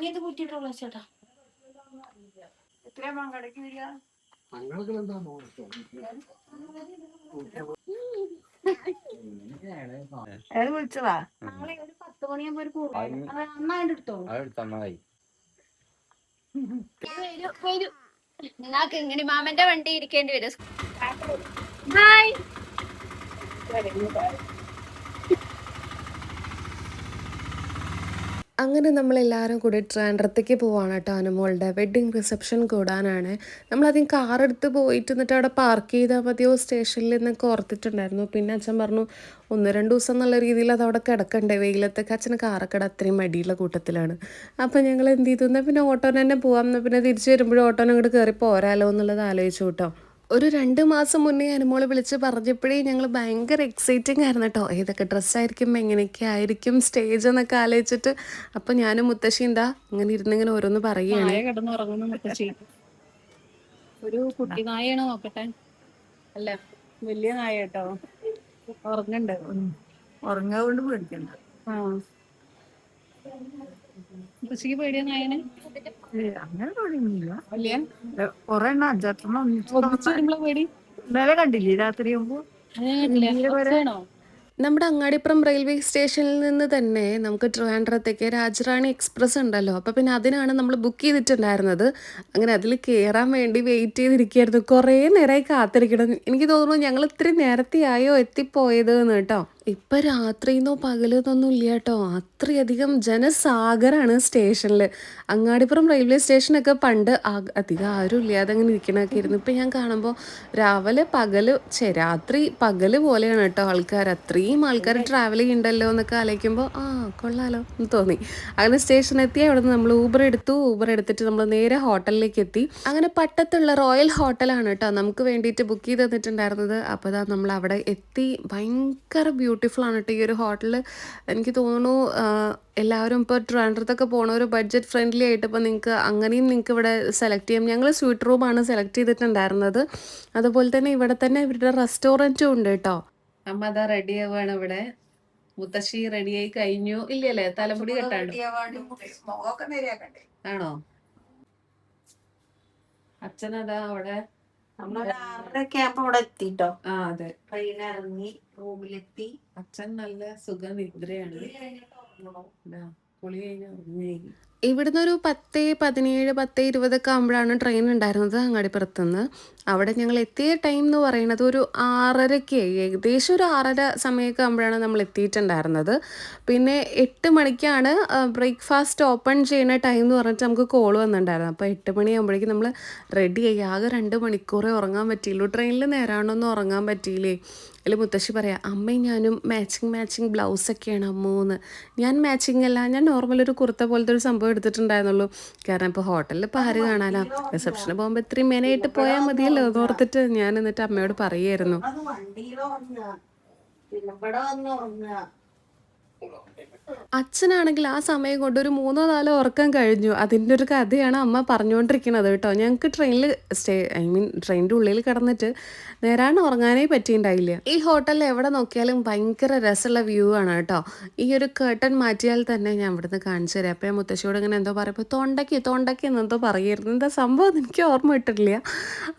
ഇത് കൂട്ടിയിട്ടുള്ള ചേട്ടാ എത്രയാ കടക്ക് വരിക വിളിച്ചതാ നാളെ ഒരു 10 മണിയാകുമ്പോ ഒരു അമ്മായിന്റെ എടുത്തോ നിങ്ങൾക്ക് ഇങ്ങനെ മാമന്റെ വണ്ടി ഇരിക്കേണ്ടി വരും. ഹായ് അങ്ങനെ നമ്മളെല്ലാവരും കൂടി ട്രിവാൻഡ്രത്തേക്ക് പോവാണ് കേട്ടോ. അനുമോളുടെ വെഡ്ഡിങ് റിസപ്ഷൻ കൂടാനാണ്. നമ്മളധികം കാറെടുത്ത് പോയിട്ട് എന്നിട്ട് അവിടെ പാർക്ക് ചെയ്താൽ മതിയോ സ്റ്റേഷനിൽ നിന്നൊക്കെ ഓർത്തിട്ടുണ്ടായിരുന്നു. പിന്നെ അച്ഛൻ പറഞ്ഞു 1-2 ദിവസം എന്നുള്ള രീതിയിൽ അത് അവിടെ കിടക്കണ്ടേ വെയിലത്തൊക്കെ. അച്ഛന് കാറൊക്കെ അത്രയും മടിയുള്ള കൂട്ടത്തിലാണ്. അപ്പോൾ ഞങ്ങൾ എന്ത് ചെയ്തു എന്നാൽ പിന്നെ ഓട്ടോന് തന്നെ പോകാം, എന്നാൽ പിന്നെ തിരിച്ച് വരുമ്പോഴും ഓട്ടോനെ അങ്ങോട്ട് കയറി പോരാലോ എന്നുള്ളത് ആലോചിച്ചു കേട്ടോ. ഒരു 2 മാസം മുന്നേ അനുമോള് വിളിച്ച് പറഞ്ഞപ്പോഴേ ഞങ്ങൾ ഭയങ്കര എക്സൈറ്റിംഗ് ആയിരുന്നു കേട്ടോ. ഏതൊക്കെ ഡ്രസ്സായിരിക്കും, എങ്ങനെയൊക്കെ ആയിരിക്കും സ്റ്റേജ് എന്നൊക്കെ ആലോചിച്ചിട്ട്. അപ്പം ഞാനും മുത്തശ്ശി എന്താ ഇങ്ങനെ ഇരുന്നിങ്ങനെ ഓരോന്ന് പറയുകയാണ്. കിടന്നുറങ്ങുന്നു മുത്തശ്ശി. ഒരു കുട്ടി നായയാണ് നോക്കട്ടെ. അല്ല വലിയ നായ കേട്ടോ, ഉറങ്ങണ്ട്. ഉറങ്ങാകൊണ്ട് പേടിക്കണ്ട. ആ മുത്തശ്ശിക്ക് പേടിയ നായനെ അങ്ങനെ പേടിയൊന്നുമില്ല. വലിയ കൊറേ എണ്ണം 5-6 ഒന്നിച്ച് വരുമ്പോ പേടി. ഇന്നലെ കണ്ടില്ലേ രാത്രി ആകുമ്പോ നമ്മുടെ അങ്ങാടിപ്പുറം റെയിൽവേ സ്റ്റേഷനിൽ നിന്ന് തന്നെ നമുക്ക് ട്രിവാൻഡ്രത്തേക്ക് രാജറാണി എക്സ്പ്രസ് ഉണ്ടല്ലോ. അപ്പോൾ പിന്നെ അതിനാണ് നമ്മൾ ബുക്ക് ചെയ്തിട്ടുണ്ടായിരുന്നത്. അങ്ങനെ അതിൽ കയറാൻ വേണ്ടി വെയിറ്റ് ചെയ്തിരിക്കുകയായിരുന്നു. കുറേ നേരമായി കാത്തിരിക്കണം. എനിക്ക് തോന്നുന്നു ഞങ്ങൾ ഇത്തിരി നേരത്തെ ആയോ എത്തിപ്പോയത് എന്ന് കേട്ടോ. ഇപ്പം രാത്രിന്നോ പകലെന്നൊന്നും ഇല്ല കേട്ടോ, അത്രയധികം ജനസാഗരമാണ് സ്റ്റേഷനിൽ. അങ്ങാടിപ്പുറം റെയിൽവേ സ്റ്റേഷനൊക്കെ പണ്ട് അധികം ആരും ഇല്ലാതെ അങ്ങനെ ഇരിക്കണമൊക്കെ ഇരുന്നു. ഇപ്പം ഞാൻ കാണുമ്പോൾ രാത്രി പകല് പോലെയാണ് കേട്ടോ ആൾക്കാർ. അത്രയും ആൾക്കാർ ട്രാവൽ ചെയ്യുന്നുണ്ടല്ലോ എന്നൊക്കെ ആലോചിക്കുമ്പോൾ കൊള്ളാലോ എന്ന് തോന്നി. അങ്ങനെ സ്റ്റേഷനിൽ എത്തി. അവിടെ നിന്ന് നമ്മൾ ഊബർ എടുത്തിട്ട് നമ്മൾ നേരെ ഹോട്ടലിലേക്ക് എത്തി. അങ്ങനെ പട്ടത്തുള്ള റോയൽ ഹോട്ടലാണ് കേട്ടോ നമുക്ക് വേണ്ടിയിട്ട് ബുക്ക് ചെയ്ത് തന്നിട്ടുണ്ടായിരുന്നത്. അപ്പോൾ അതാ നമ്മൾ അവിടെ എത്തി. ഭയങ്കര ബ്യൂട്ടിഫുൾ ആണ് കേട്ടോ ഈ ഒരു ഹോട്ടൽ. എനിക്ക് തോന്നുന്നു എല്ലാവരും ഇപ്പോൾ ട്രിവാൻഡ്രത്തൊക്കെ പോണവർ ബഡ്ജറ്റ് ഫ്രണ്ട്ലി ആയിട്ട് ഇപ്പോൾ നിങ്ങൾക്ക് ഇവിടെ സെലക്ട് ചെയ്യാം. ഞങ്ങൾ സ്വീറ്റ് റൂമാണ് സെലക്ട് ചെയ്തിട്ടുണ്ടായിരുന്നത്. അതുപോലെ തന്നെ ഇവിടെ തന്നെ ഇവരുടെ റെസ്റ്റോറൻറ്റും ഉണ്ട് കേട്ടോ. അമ്മ അതാ റെഡി ആവുകയാണ് ഇവിടെ. മുത്തശ്ശി റെഡിയായി കഴിഞ്ഞു. ഇല്ലല്ലേ, തലമുടി കെട്ടാണ്ട് ആണോ? അച്ഛനതാ അവിടെ നമ്മളൊരു 6:30 ആകുമ്പോ ഇവിടെ എത്തിട്ടോ. അതെ, ട്രെയിൻ ഇറങ്ങി റൂമിലെത്തി. അച്ഛൻ നല്ല സുഖനിദ്രയാണ്. കുളി കഴിഞ്ഞ് ഉറങ്ങി. ഇവിടുന്ന് ഒരു 10:17, 10:20 ആകുമ്പോഴാണ് ട്രെയിൻ ഉണ്ടായിരുന്നത് അങ്ങാടിപ്പുറത്തുനിന്ന്. അവിടെ ഞങ്ങൾ എത്തിയ ടൈം എന്ന് പറയുന്നത് ഒരു 6:30 ഏകദേശം ഒരു 6:30 സമയമൊക്കെ ആകുമ്പോഴാണ് നമ്മൾ എത്തിയിട്ടുണ്ടായിരുന്നത്. പിന്നെ 8 മണിക്കാണ് ബ്രേക്ക്ഫാസ്റ്റ് ഓപ്പൺ ചെയ്യുന്ന ടൈം എന്ന് പറഞ്ഞിട്ട് നമുക്ക് കോൾ വന്നിട്ടുണ്ടായിരുന്നു. അപ്പോൾ 8 മണിയാകുമ്പോഴേക്കും നമ്മൾ റെഡിയായി. ആകെ 2 മണിക്കൂറേ ഉറങ്ങാൻ പറ്റിയുള്ളൂ. ട്രെയിനിൽ നേരാണൊന്നും ഉറങ്ങാൻ പറ്റിയില്ലേ. അതിൽ മുത്തശ്ശി പറയാം, അമ്മയും ഞാനും മാച്ചിങ് ബ്ലൗസൊക്കെയാണ് അമ്മൂന്ന്. ഞാൻ മാച്ചിങ് അല്ല, ഞാൻ നോർമൽ ഒരു കുർത്ത പോലത്തെ ഒരു സംഭവം എടുത്തിട്ടുണ്ടായിരുന്നുള്ളൂ. കാരണം ഇപ്പോൾ ഹോട്ടലിൽ ഇപ്പോൾ ആര് കാണാനോ, റിസപ്ഷന് പോകുമ്പോൾ ഇത്രയും മെനയായിട്ട് പോയാൽ മതിയല്ലോ എന്ന് ഓർത്തിട്ട് ഞാൻ എന്നിട്ട് അമ്മയോട് പറയായിരുന്നു. അച്ഛനാണെങ്കിൽ ആ സമയം കൊണ്ട് ഒരു 3-4 ഉറക്കം കഴിഞ്ഞു. അതിൻ്റെ ഒരു കഥയാണ് അമ്മ പറഞ്ഞുകൊണ്ടിരിക്കുന്നത് കേട്ടോ. ഞങ്ങൾക്ക് ട്രെയിനിൻ്റെ ഉള്ളിൽ കിടന്നിട്ട് നേരാണ് ഉറങ്ങാനേ പറ്റിയിട്ടുണ്ടായില്ല. ഈ ഹോട്ടലിൽ എവിടെ നോക്കിയാലും ഭയങ്കര രസമുള്ള വ്യൂ ആണ് കേട്ടോ. ഈ ഒരു കേട്ടൺ മാറ്റിയാൽ തന്നെ ഞാൻ ഇവിടുന്ന് കാണിച്ചു തരാം. അപ്പോൾ ഞാൻ മുത്തശ്ശിയോട് ഇങ്ങനെ എന്തോ പറയുമ്പോൾ തൊണ്ടയ്ക്ക് എന്നെന്തോ പറയായിരുന്നു. എന്താ സംഭവം എനിക്ക് ഓർമ്മ കിട്ടില്ല.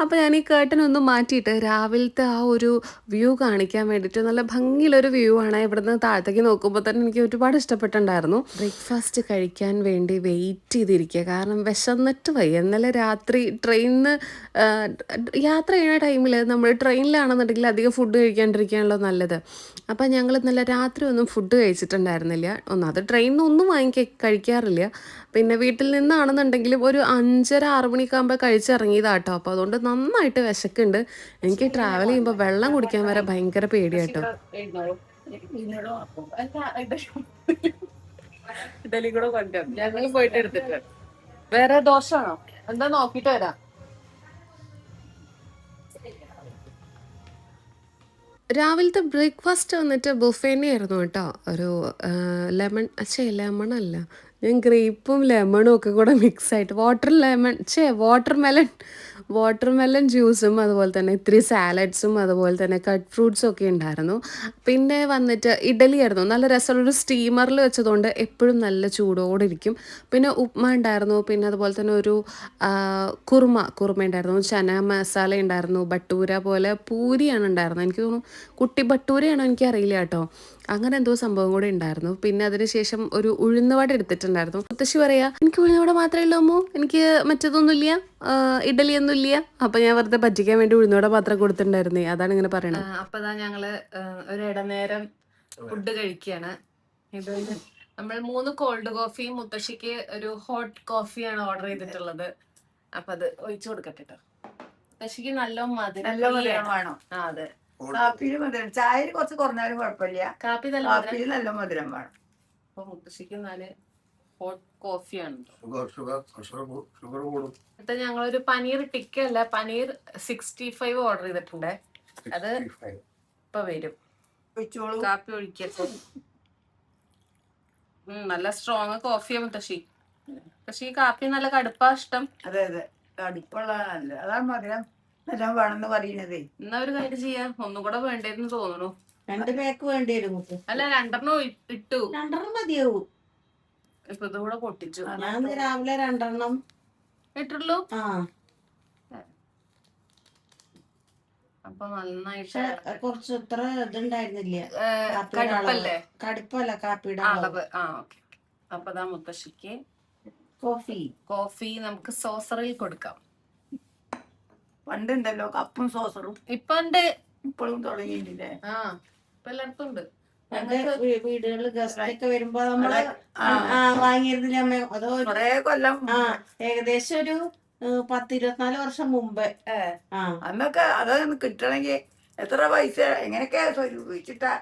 അപ്പോൾ ഞാൻ ഈ കേട്ടൺ ഒന്ന് മാറ്റിയിട്ട് രാവിലത്തെ ആ ഒരു വ്യൂ കാണിക്കാൻ വേണ്ടിയിട്ട്, നല്ല ഭംഗിയുള്ളൊരു വ്യൂ ആണ്. ഇവിടുന്ന് താഴത്തേക്ക് നോക്കുമ്പോൾ തന്നെ എനിക്ക് ഒരുപാട് ഇഷ്ടപ്പെട്ടിട്ടുണ്ടായിരുന്നു. ബ്രേക്ക്ഫാസ്റ്റ് കഴിക്കാൻ വേണ്ടി വെയിറ്റ് ചെയ്തിരിക്കുക, കാരണം വിശന്നിട്ട് വയ്യ. ഇന്നലെ രാത്രി ട്രെയിനിന് യാത്ര ചെയ്യുന്ന ടൈമിൽ നമ്മൾ ട്രെയിനിലാണെന്നുണ്ടെങ്കിൽ അധികം ഫുഡ് കഴിക്കാണ്ടിരിക്കുകയാണല്ലോ നല്ലത്. അപ്പം ഞങ്ങൾ ഇന്നലെ രാത്രി ഒന്നും ഫുഡ് കഴിച്ചിട്ടുണ്ടായിരുന്നില്ല. അത് ട്രെയിനിൽ നിന്ന് ഒന്നും കഴിക്കാറില്ല. പിന്നെ വീട്ടിൽ നിന്നാണെന്നുണ്ടെങ്കിലും ഒരു 5:30-6 മണിയൊക്കെ ആകുമ്പോൾ കഴിച്ചിറങ്ങിയതാട്ടോ. അപ്പോൾ അതുകൊണ്ട് നന്നായിട്ട് വിശക്കുണ്ട്. എനിക്ക് ട്രാവൽ ചെയ്യുമ്പോൾ വെള്ളം കുടിക്കാൻ വരെ ഭയങ്കര പേടിയാട്ടോ. ഇഡലി കൂടെ കൊണ്ടുവരും. ഞങ്ങൾ പോയിട്ട് എടുത്തിട്ട് വേറെ ദോശയാണോ എന്താ നോക്കിട്ട് വരാം. രാവിലത്തെ ബ്രേക്ക്ഫാസ്റ്റ് വന്നിട്ട് ബുഫേനെ ആയിരുന്നു കേട്ടോ. ഒരു ലെമൺ അല്ല ഞാൻ ഗ്രേപ്പും ലെമണും ഒക്കെ കൂടെ മിക്സ് ആയിട്ട് വാട്ടർ മെലൺ ജ്യൂസും അതുപോലെ തന്നെ ഇത്തിരി സാലഡ്സും അതുപോലെ തന്നെ കട്ട് ഫ്രൂട്ട്സും ഒക്കെ ഉണ്ടായിരുന്നു. പിന്നെ വന്നിട്ട് ഇഡലി ആയിരുന്നു. നല്ല രസമുള്ളൊരു സ്റ്റീമറിൽ വെച്ചതുകൊണ്ട് എപ്പോഴും നല്ല ചൂടോടെ ഇരിക്കും. പിന്നെ ഉപ്മ ഉണ്ടായിരുന്നു. പിന്നെ അതുപോലെ തന്നെ ഒരു കുറുമ ഉണ്ടായിരുന്നു. ചന മസാല ഉണ്ടായിരുന്നു. ബട്ടൂര പോലെ പൂരിയാണ് ഉണ്ടായിരുന്നത്. എനിക്ക് തോന്നുന്നു കുട്ടി ബട്ടൂരയാണോ എനിക്കറിയില്ല കേട്ടോ. അങ്ങനെ എന്തോ സംഭവം കൂടെ ഉണ്ടായിരുന്നു. പിന്നെ അതിനുശേഷം ഒരു ഉഴുന്നുവട എടുത്തിട്ടുണ്ടായിരുന്നു. മുത്തശ്ശി പറയാ, എനിക്ക് ഉഴുന്നുവട മാത്രമേ ഉള്ളൂ അമ്മോ, എനിക്ക് മറ്റേതൊന്നുമില്ല, ഇഡലിയൊന്നും ഇല്ല. അപ്പൊ ഞാൻ വെറുതെ പറ്റിക്കാൻ വേണ്ടി ഉഴുന്നുവട മാത്രം കൊടുത്തിട്ടുണ്ടായിരുന്നേ. അതാണ് ഇങ്ങനെ പറയണത്. അപ്പൊ ഞങ്ങള് ഒരു ഇടനേരം ഫുഡ് കഴിക്കുകയാണ്. ഇത് നമ്മൾ 3 കോൾഡ് കോഫിയും മുത്തശ്ശിക്ക് ഒരു ഹോട്ട് കോഫിയാണ് ഓർഡർ ചെയ്തിട്ടുള്ളത്. അപ്പൊ അത് ഒഴിച്ചു കൊടുക്കട്ടെ കേട്ടോ. മുത്തശ്ശിക്ക് നല്ല മധുരം വേണം. അതെ, കാപ്പിയിൽ മധുരം, ചായയിൽ കുറച്ച് കുറഞ്ഞാലും കുഴപ്പമില്ല. കാപ്പിയിൽ നല്ല മധുരം വേണം. അപ്പൊ മുത്തശ്ശിക്ക് നല്ല ഹോട്ട് കോഫിയാണ്. എന്നിട്ട് ഞങ്ങളൊരു പനീർ ടിക്ക അല്ല, പനീർ 65 ഓർഡർ ചെയ്തിട്ടുണ്ട്. അത് ഇപ്പൊ വരും. കാപ്പി ഒഴിക്കട്ടെ. നല്ല സ്ട്രോങ് കോഫിയാ മുത്തശ്ശി. പക്ഷെ ഈ കാപ്പി നല്ല കടുപ്പാ ഇഷ്ടം. അതെ കടുപ്പുള്ള അതാണ് മധുരം എല്ലാം വേണമെന്ന് പറയുന്നതേ. എന്നാ ഒരു കാര്യം ചെയ്യാം, ഒന്നും കൂടെ വേണ്ടേന്ന് തോന്നുന്നു. 2 പാക്ക് വേണ്ടി വരും. അല്ല, 2 ഇട്ടു. 2 മാതിയാവും. ഇപ്പൊ ഇതുകൂടെ പൊട്ടിച്ചു. ഞാൻ രാവിലെ 2 ഇട്ടുള്ളൂ. അപ്പൊ നന്നായിട്ട് കുറച്ച് ഇത്ര ഇതുണ്ടായിരുന്നില്ല. കടുപ്പല്ല കാപ്പിയുടെ അളവ്. ഓക്കെ. അപ്പൊ അതാ മുത്തശ്ശിക്ക് കോഫി നമുക്ക് സോസറിൽ കൊടുക്കാം. പണ്ടുണ്ടല്ലോ കപ്പും സോസറും. ഇപ്പൊ ഉണ്ട്, ഇപ്പോഴും തുടങ്ങിയിട്ടില്ലേ? ഇപ്പൊ എല്ലായിടത്തും ഉണ്ട്. വീടുകളിൽ ഗസ്റ്റ് ഒക്കെ വരുമ്പോ നമ്മള് വാങ്ങിയിരുന്നില്ല അമ്മ. അതോ കൊറേ കൊല്ലം, ഏകദേശം ഒരു 10-24 വർഷം മുമ്പ്. അന്നൊക്കെ അതൊന്ന് കിട്ടണമെങ്കിൽ എത്ര പൈസ എങ്ങനെയൊക്കെ ഉപയോഗിച്ചിട്ടാ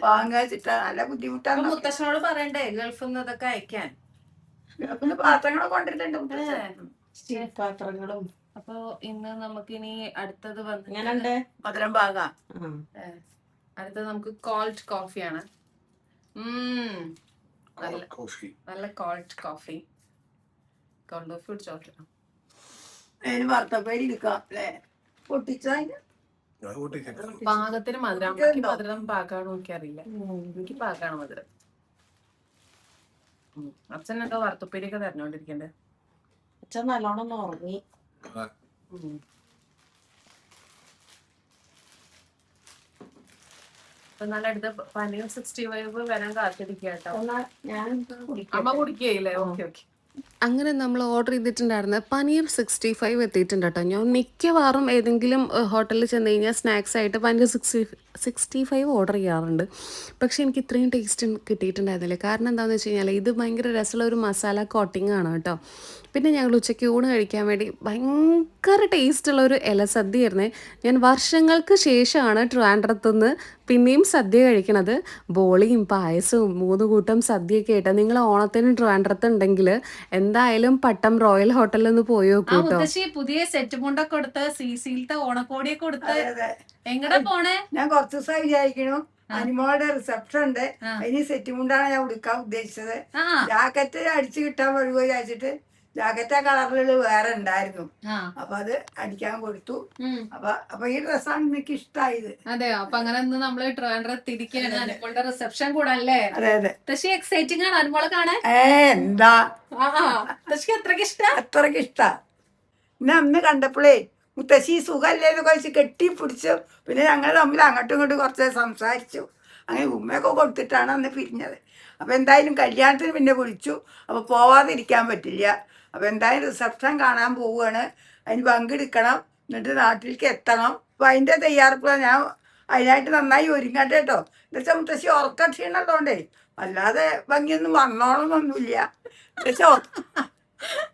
വാങ്ങിച്ചിട്ടാ, നല്ല ബുദ്ധിമുട്ടാണ്. മുത്തശ്ശനോട് പറയണ്ടേ ഗൾഫിൽ നിന്ന് ഇതൊക്കെ അയക്കാൻ. പാത്രങ്ങളൊക്കെ കൊണ്ടിട്ടുണ്ട്, സ്റ്റീൽ പാത്രങ്ങളും. അപ്പൊ ഇന്ന് നമുക്കിനി അടുത്തത് വന്നിട്ട് മധുരം പാകാം. അടുത്തത് നമുക്ക് കോൾഡ് കോഫിയാണ്. നല്ല കോൾഡ് കോഫി കുടിച്ചോട്ടെ. പാകത്തിന് മധുരം. മധുരം പാകാണോ എനിക്കറിയില്ല. എനിക്ക് പാകാണ് മധുരം. അച്ഛൻ എന്തോ വറുത്തുപ്പേരിയൊക്കെ തരണോണ്ടിരിക്കണ്ടേ. അച്ഛൻ നല്ലോണം ഉറങ്ങി. നല്ല അടുത്ത് പനീർ 65 വരാൻ കാത്തിരിക്കട്ടോ. അമ്മ കുടിക്കുകയില്ലേ? ഓക്കെ. അങ്ങനെ നമ്മൾ ഓർഡർ ചെയ്തിട്ടുണ്ടായിരുന്ന പനീർ 65 എത്തിയിട്ടുണ്ട് കേട്ടോ. ഞാൻ മിക്കവാറും ഏതെങ്കിലും ഹോട്ടലിൽ ചെന്ന് കഴിഞ്ഞാൽ സ്നാക്സ് ആയിട്ട് പനീർ 65 ഓർഡർ ചെയ്യാറുണ്ട്. പക്ഷേ എനിക്ക് ഇത്രയും ടേസ്റ്റ് കിട്ടിയിട്ടുണ്ടായിരുന്നില്ല. കാരണം എന്താണെന്ന് വെച്ച് കഴിഞ്ഞാൽ ഇത് ഭയങ്കര രസമുള്ള ഒരു മസാല കോട്ടിംഗ് ആണ് കേട്ടോ. പിന്നെ ഞങ്ങൾ ഉച്ചയ്ക്ക് ഊണ് കഴിക്കാൻ വേണ്ടി ഭയങ്കര ടേസ്റ്റുള്ള ഒരു ഇലസദ്യയായിരുന്നേ. ഞാൻ വർഷങ്ങൾക്ക് ശേഷമാണ് ട്രിവാൻഡ്രത്തുനിന്ന് പിന്നെയും സദ്യ കഴിക്കണത്. ബോളിയും പായസവും 3 കൂട്ടം സദ്യയൊക്കെ ആയിട്ട്. നിങ്ങൾ ഓണത്തിന് ട്രിവാൻഡ്രത്ത് ഉണ്ടെങ്കിൽ എന്തായാലും പട്ടം റോയൽ ഹോട്ടലിൽ ഒന്ന് പോയി നോക്കൂ കേട്ടോ. പുതിയ സെറ്റ് മുണ്ടൊക്കെ കൊടുത്ത് സിസിയിലത്തെ ഓണക്കോടിയൊക്കെ കൊടുത്ത് എങ്ങടെ പോണേ? ഞാൻ കുറച്ച് ദിവസമായി വിചാരിക്കണു. അനിമോളുടെ റിസപ്ഷൻ ഉണ്ട്, അതിന് സെറ്റ് മുണ്ടാണ് ഞാൻ ഉടുക്കാൻ ഉദ്ദേശിച്ചത്. ജാക്കറ്റ് അടിച്ചു കിട്ടാൻ വഴുവോ വിചാരിച്ചിട്ട് ജാക്കറ്റ് ആ കളറിൽ വേറെ ഉണ്ടായിരുന്നു. അപ്പൊ അത് അടിക്കാൻ കൊടുത്തു. അപ്പൊ ഈ ഡ്രസ്സാണ് എനിക്ക് ഇഷ്ടമായത്. അതെയോ? അപ്പൊ അങ്ങനെ നമ്മള് ട്രിവാൻഡ്രത്തിരിക്കുകയാണ്. അനുമോളുടെ റിസപ്ഷൻ കൂടല്ലേ? അതെ. എക്സൈറ്റിംഗ് ആണ് അനുമോളെ കാണാൻ. എന്താ അത്രക്ക് ഇഷ്ടാ. പിന്നെ അന്ന് കണ്ടപ്പോഴേ മുത്തശ്ശി സുഖല്ലേന്ന് കഴിച്ച് കെട്ടിപ്പിടിച്ചു. പിന്നെ ഞങ്ങൾ തമ്മിൽ അങ്ങോട്ടും ഇങ്ങോട്ടും കുറച്ച് സംസാരിച്ചു. അങ്ങനെ ഉമ്മയൊക്കെ കൊടുത്തിട്ടാണ് അന്ന് പിരിഞ്ഞത്. അപ്പൊ എന്തായാലും കല്യാണത്തിന് പിന്നെ വിളിച്ചു. അപ്പൊ പോവാതിരിക്കാൻ പറ്റില്ല. അപ്പൊ എന്തായാലും റിസപ്ഷൻ കാണാൻ പോവുകയാണ്. അതിന് പങ്കെടുക്കണം, എന്നിട്ട് നാട്ടിലേക്ക് എത്തണം. അപ്പൊ അതിന്റെ തയ്യാറെടുപ്പ് ഞാൻ അതിനായിട്ട് നന്നായി ഒരുങ്ങട്ടെ കേട്ടോ. എന്നുവെച്ചാൽ മുത്തശ്ശി ഉറക്ക ക്ഷീണമുള്ളതുകൊണ്ടേ അല്ലാതെ ഭംഗിയൊന്നും വന്നോളന്നൊന്നുമില്ല.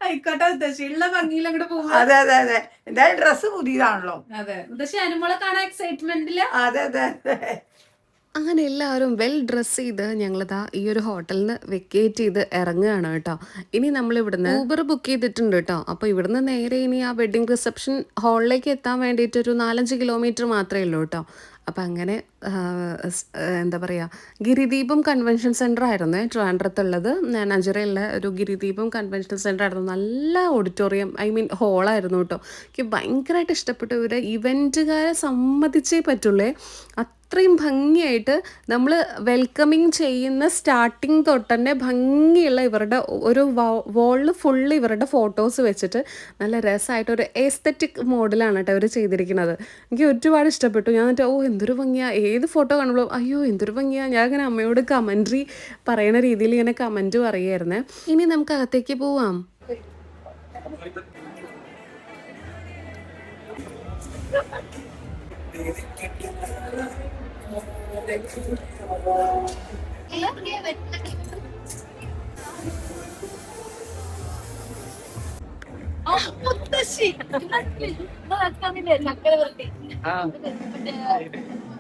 ആയിക്കോട്ടെ മുത്തശ്ശി, ഉള്ള ഭംഗിയിൽ അങ്ങോട്ട് പോകും. അതെ. എന്തായാലും ഡ്രസ്സ് പുതിയതാണല്ലോ. അതെ മുത്തശ്ശി, അനുമോളെ കാണാൻ എക്സൈറ്റ്മെന്റില്ല. അതെ. അങ്ങനെ എല്ലാവരും വെൽ ഡ്രസ്സ് ചെയ്ത് ഞങ്ങളിതാ ഈ ഒരു ഹോട്ടലിൽ നിന്ന് വെക്കേറ്റ് ചെയ്ത് ഇറങ്ങുകയാണ് കേട്ടോ. ഇനി നമ്മൾ ഇവിടുന്ന് ഊബർ ബുക്ക് ചെയ്തിട്ടുണ്ട് കേട്ടോ. അപ്പോൾ ഇവിടുന്ന് നേരെ ഇനി ആ വെഡിങ് റിസപ്ഷൻ ഹാളിലേക്ക് എത്താൻ വേണ്ടിയിട്ട് ഒരു 4-5 കിലോമീറ്റർ മാത്രമേ ഉള്ളൂ കേട്ടോ. അപ്പം അങ്ങനെ എന്താ പറയുക, ഗിരിദീപം കൺവെൻഷൻ സെൻറ്റർ ആയിരുന്നേ ട്രിവാൻഡ്രത്തുള്ളത്. നജറയുള്ള ഒരു ഗിരിദീപം കൺവെൻഷൻ സെൻറ്റർ ആയിരുന്നു. നല്ല ഓഡിറ്റോറിയം, ഐ മീൻ ഹോളായിരുന്നു കേട്ടോ. എനിക്ക് ഭയങ്കരമായിട്ട് ഇഷ്ടപ്പെട്ടു. ഇവർ ഇവൻറ്റുകാരെ സമ്മതിച്ചേ പറ്റുള്ളേ. അത്രയും ഭംഗിയായിട്ട് നമ്മൾ വെൽക്കമിങ് ചെയ്യുന്ന സ്റ്റാർട്ടിങ് തൊട്ട് തന്നെ ഭംഗിയുള്ള ഇവരുടെ ഒരു വോളിൽ ഫുള്ള് ഇവരുടെ ഫോട്ടോസ് വെച്ചിട്ട് നല്ല രസമായിട്ട് ഒരു എസ്തെറ്റിക് മോഡലാണ് കേട്ടോ അവർ ചെയ്തിരിക്കുന്നത്. എനിക്ക് ഒരുപാട് ഇഷ്ടപ്പെട്ടു. ഞാൻ എന്നിട്ട് എന്തൊരു ഭംഗിയാണ്, ഏത് ഫോട്ടോ കാണുമ്പോഴും അയ്യോ എന്തൊരു ഭംഗിയാണ്. ഞാൻ ഇങ്ങനെ അമ്മയോട് കമൻട്രി പറയുന്ന രീതിയിൽ ഇങ്ങനെ കമൻറ്റ് പറയുമായിരുന്നേ. ഇനി നമുക്ക് അകത്തേക്ക് പോവാം. മുത്തശ്ശി ചക്കരവരട്ടി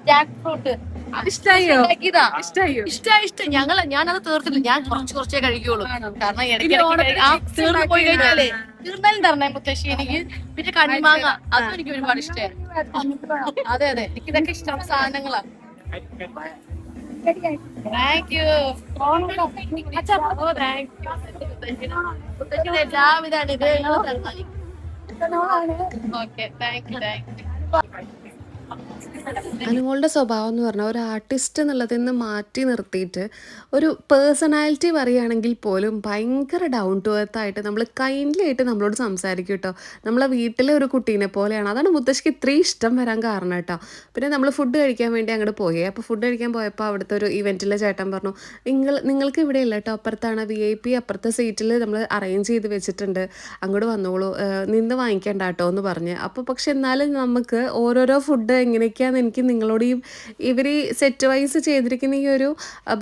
ജാക്ക് ഫ്രൂട്ട് ഇഷ്ടായോ? ഇഷ്ടായോ? ഇഷ്ടം ഞാനത് തീർത്തില്ല. ഞാൻ കുറച്ചേ കഴിക്കുള്ളൂ. കാരണം ഇടയ്ക്ക് തീർന്നു പോയി കഴിഞ്ഞാലേ തീർന്നാലും തരണേ മുത്തശ്ശി എനിക്ക്. പിന്നെ കണ്ണിമാങ്ങ, അതും എനിക്ക് ഒരുപാട് ഇഷ്ടമായിരുന്നു. അതെ എനിക്കിതൊക്കെ ഇഷ്ടം സാധനങ്ങളാണ്. Thank you. മുത്തശ്ശിയുടെ എല്ലാവിധ അനുഗ്രഹങ്ങളും തരണം. Okay, thank you. അനുമോളുടെ സ്വഭാവം എന്ന് പറഞ്ഞാൽ ഒരു ആർട്ടിസ്റ്റ് എന്നുള്ളതിൽ നിന്ന് മാറ്റി നിർത്തിയിട്ട് ഒരു പേഴ്സണാലിറ്റി പറയുകയാണെങ്കിൽ പോലും ഭയങ്കര ഡൗൺ ടു എർത്ത് ആയിട്ട് നമ്മൾ കൈൻഡ്ലി ആയിട്ട് നമ്മളോട് സംസാരിക്കും കേട്ടോ. നമ്മളെ വീട്ടിലെ ഒരു കുട്ടീനെ പോലെയാണ്. അതാണ് മുത്തശ്ശിക്ക് ഇത്രയും ഇഷ്ടം വരാൻ കാരണം കേട്ടോ. പിന്നെ നമ്മൾ ഫുഡ് കഴിക്കാൻ വേണ്ടി അങ്ങോട്ട് പോയി. അപ്പോൾ ഫുഡ് കഴിക്കാൻ പോയപ്പോൾ അവിടുത്തെ ഒരു ഇവൻറ്റിലെ ചേട്ടൻ പറഞ്ഞു, നിങ്ങൾക്ക് ഇവിടെ ഇല്ല കേട്ടോ, അപ്പുറത്താണ് VIP, അപ്പുറത്തെ സീറ്റിൽ നമ്മൾ അറേഞ്ച് ചെയ്ത് വെച്ചിട്ടുണ്ട്, അങ്ങോട്ട് വന്നോളൂ, നിന്ന് വാങ്ങിക്കേണ്ട കേട്ടോ എന്ന് പറഞ്ഞ്. അപ്പോൾ പക്ഷെ എന്നാലും നമുക്ക് ഓരോരോ ഫുഡ് എങ്ങനെയൊക്കെയാണെന്ന് എനിക്ക് നിങ്ങളോട് ഇവർ സെറ്റ് വൈസ് ചെയ്തിരിക്കുന്ന ഈ ഒരു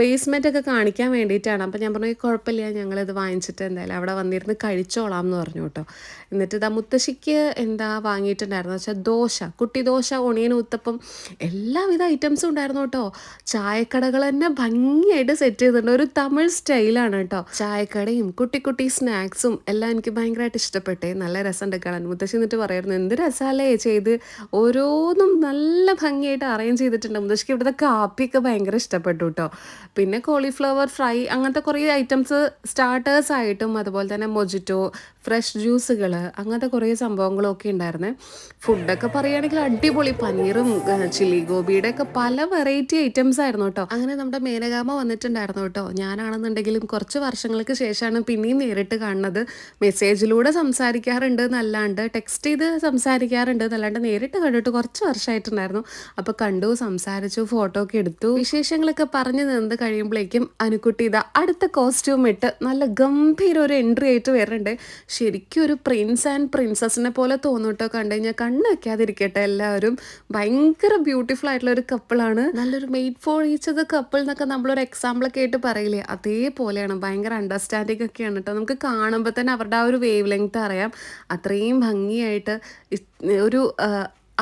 ബേസ്മെൻ്റ് ഒക്കെ കാണിക്കാൻ വേണ്ടിയിട്ടാണ്. അപ്പോൾ ഞാൻ പറഞ്ഞു കുഴപ്പമില്ല, ഞങ്ങളിത് വാങ്ങിച്ചിട്ട് എന്തായാലും അവിടെ വന്നിരുന്ന് കഴിച്ചോളാം എന്ന് പറഞ്ഞു കേട്ടോ. എന്നിട്ട് ഇതാ മുത്തശ്ശിക്ക് എന്താ വാങ്ങിയിട്ടുണ്ടായിരുന്നു വെച്ചാൽ ദോശ, കുട്ടി ദോശ, ഒണിയൻ ഊത്തപ്പം, എല്ലാവിധ ഐറ്റംസും ഉണ്ടായിരുന്നു കേട്ടോ. ചായക്കടകൾ തന്നെ ഭംഗിയായിട്ട് സെറ്റ് ചെയ്തിട്ടുണ്ട്. ഒരു തമിഴ് സ്റ്റൈലാണ് കേട്ടോ. ചായക്കടയും കുട്ടി സ്നാക്സും എല്ലാം എനിക്ക് ഭയങ്കരമായിട്ട് ഇഷ്ടപ്പെട്ടേ. നല്ല രസമുണ്ട് കാണാൻ. മുത്തശ്ശി എന്നിട്ട് പറയായിരുന്നു എന്ത് രസമല്ലേ ചെയ്ത്, ഓരോന്നും നല്ല ഭംഗിയായിട്ട് അറേഞ്ച് ചെയ്തിട്ടുണ്ട്. മുത്തശ്ശിക്ക് ഇവിടുത്തെ കാപ്പിയൊക്കെ ഭയങ്കര ഇഷ്ടപ്പെട്ടു കേട്ടോ. പിന്നെ കോളിഫ്ലവർ ഫ്രൈ, അങ്ങനത്തെ കുറേ ഐറ്റംസ് സ്റ്റാർട്ടേഴ്സ് ആയിട്ടും അതുപോലെ തന്നെ മൊജിറ്റോ, ഫ്രഷ് ജ്യൂസുകൾ, അങ്ങനത്തെ കുറേ സംഭവങ്ങളൊക്കെ ഉണ്ടായിരുന്നേ. ഫുഡൊക്കെ പറയുകയാണെങ്കിൽ അടിപൊളി, പനീറും ചില്ലി ഗോപിയുടെ ഒക്കെ പല വെറൈറ്റി ഐറ്റംസ് ആയിരുന്നു കേട്ടോ. അങ്ങനെ നമ്മുടെ മേനകാമ വന്നിട്ടുണ്ടായിരുന്നു കേട്ടോ. ഞാനാണെന്നുണ്ടെങ്കിലും കുറച്ച് വർഷങ്ങൾക്ക് ശേഷമാണ് പിന്നെയും നേരിട്ട് കാണുന്നത്. മെസ്സേജിലൂടെ സംസാരിക്കാറുണ്ട് എന്നല്ലാണ്ട്, ടെക്സ്റ്റ് ചെയ്ത് സംസാരിക്കാറുണ്ട് എന്നല്ലാണ്ട് നേരിട്ട് കണ്ടിട്ട് കുറച്ച് വർഷമായിട്ടുണ്ടായിരുന്നു. അപ്പോൾ കണ്ടു, സംസാരിച്ചു, ഫോട്ടോ ഒക്കെ എടുത്തു, വിശേഷങ്ങളൊക്കെ പറഞ്ഞു നിന്ന് കഴിയുമ്പോഴേക്കും അനുക്കുട്ടി ഇതാ അടുത്ത കോസ്റ്റ്യൂം ഇട്ട് നല്ല ഗംഭീര ഒരു എൻട്രി ആയിട്ട് വരുന്നുണ്ട്. ശരിക്കും ഒരു പ്രിൻസ് ആൻഡ് പ്രിൻസസിനെ പോലെ തോന്നും കേട്ടോ. കണ്ടു കഴിഞ്ഞാൽ കണ്ണ് വെക്കാതിരിക്കട്ടെ. എല്ലാവരും ഭയങ്കര ബ്യൂട്ടിഫുൾ ആയിട്ടുള്ള ഒരു കപ്പിളാണ്. നല്ലൊരു മെയ്ഡ് ഫോർ ഈച്ച് അത് കപ്പിൾ എന്നൊക്കെ നമ്മളൊരു എക്സാമ്പിളൊക്കെ ആയിട്ട് പറയില്ലേ, അതേപോലെയാണ്. ഭയങ്കര അണ്ടർസ്റ്റാൻഡിങ് ഒക്കെയാണ് കേട്ടോ. നമുക്ക് കാണുമ്പോൾ തന്നെ അവരുടെ ആ ഒരു വേവ് ലെങ്ത് അറിയാം. അത്രയും ഭംഗിയായിട്ട് ഒരു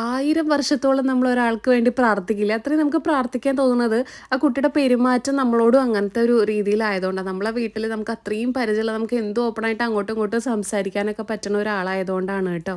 1000 വർഷത്തോളം നമ്മൾ ഒരാൾക്ക് വേണ്ടി പ്രാർത്ഥിക്കില്ല, അത്രയും നമുക്ക് പ്രാർത്ഥിക്കാൻ തോന്നുന്നത് ആ കുട്ടിയുടെ പെരുമാറ്റം നമ്മളോടും അങ്ങനത്തെ ഒരു രീതിയിലായതുകൊണ്ടാണ്. നമ്മളെ വീട്ടിൽ നമുക്ക് അത്രയും പരിചയമുള്ള, നമുക്ക് എന്ത് ഓപ്പണായിട്ട് അങ്ങോട്ടും ഇങ്ങോട്ടും സംസാരിക്കാനൊക്കെ പറ്റുന്ന ഒരാളായതുകൊണ്ടാണ് കേട്ടോ.